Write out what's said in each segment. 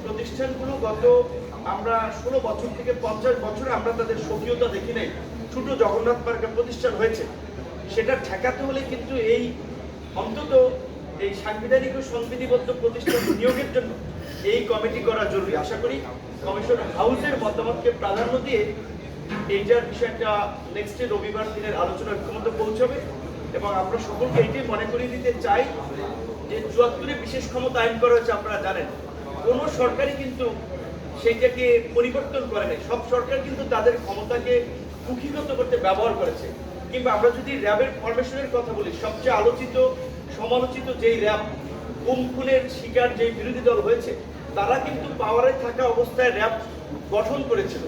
প্রতিষ্ঠানগুলো গত আমরা 16 বছর থেকে 50 বছরে আমরা তাদের সক্রিয়তা দেখি নাই। ছোট জগন্নাথ পার্কের প্রতিষ্ঠান হয়েছে, সেটা ঠেকাতে হলে কিন্তু এই অন্তত এই সাংবিধানিক ও সংবিধিবদ্ধ প্রতিষ্ঠান নিয়োগের জন্য এই কমিটি করা জরুরি। আশা করি কমিশন হাউসের মতামতকে প্রাধান্য দিয়ে এইটার বিষয়টা নেক্সট রবিবার দিনের আলোচনার ক্ষমতা পৌঁছাবে এবং আমরা সকলকে এইটাই মনে করিয়ে দিতে চাই যে 74-এ বিশেষ ক্ষমতা আইন করা হয়েছে। আপনারা জানেন কোনো সরকারই কিন্তু সেইটাকে পরিবর্তন করে নাই। সব সরকার কিন্তু তাদের ক্ষমতাকে কুক্ষিগত করতে ব্যবহার করেছে। কিংবা আমরা যদি র্যাবের ফরমেশনের কথা বলি, সবচেয়ে আলোচিত সমালোচিত যেই র্যাব গুম খুনের শিকার যেই বিরোধী দল হয়েছে, তারা কিন্তু পাওয়ারে থাকা অবস্থায় র্যাব গঠন করেছিল,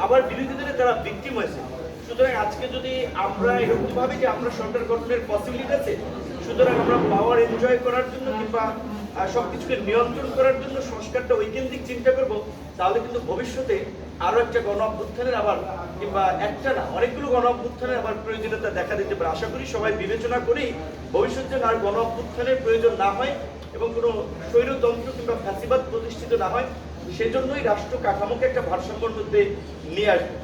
আবার বিরোধী দলে তারা ভিকটিম হয়েছে। সুতরাং আজকে যদি আমরা এরকম ভাবে যে আমরা সরকার গঠনের পসিবিলিটি আছে, সুতরাং আমরা পাওয়ার এনজয় করার জন্য কিংবা সবকিছুকে নিয়ন্ত্রণ করার জন্য সংস্কারটা ঐকেন্দ্রিক চিন্তা করব, তাহলে কিন্তু ভবিষ্যতে আরো একটা গণ অভ্যুত্থানের আবার কিংবা একটা না অনেকগুলো গণ অভ্যুত্থানের আবার প্রয়োজনীয়তা দেখা দিতে পারে। আশা করি সবাই বিবেচনা করেই ভবিষ্যতে আর গণ অভ্যুত্থানের প্রয়োজন না হয় এবং কোনো স্বৈরতন্ত্র কিংবা ফ্যাসিবাদ প্রতিষ্ঠিত না হয়, সেজন্যই রাষ্ট্র কাঠামোকে একটা ভারসাম্যের মধ্যে নিয়ে আসবে।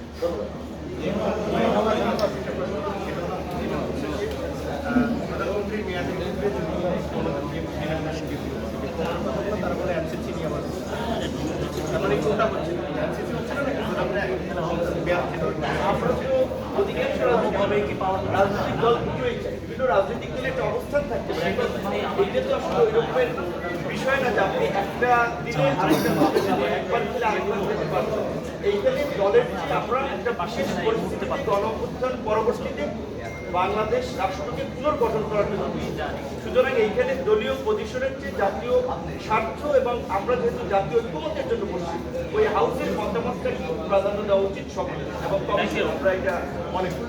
রাজনৈতিক দল দুটোই চাই, বিভিন্ন রাজনৈতিক দলের একটা অবস্থান থাকতে পারে। এটা তো আসলে ওই রকমের বিষয় না যে আপনি একটা দিলে আরেকটা একবার দিলে আরেকবার দিতে পারবেন। এইখানে দলের যে আমরা একটা বিশেষ পরিস্থিতি গণ অভ্যুত্থান পরবর্তীতে বাংলাদেশ রাষ্ট্রকে পুনর্গঠন করার জন্য, সুতরাং এইখানে দলীয় পজিশনের চেয়ে জাতীয় স্বার্থ এবং আমরা যেহেতু জাতীয় ঐক্যমত্যের জন্য বসছি, ওই হাউসের মতামতটাকে প্রাধান্য দেওয়া উচিত সকলের এবং আমরা এটা মনে করি।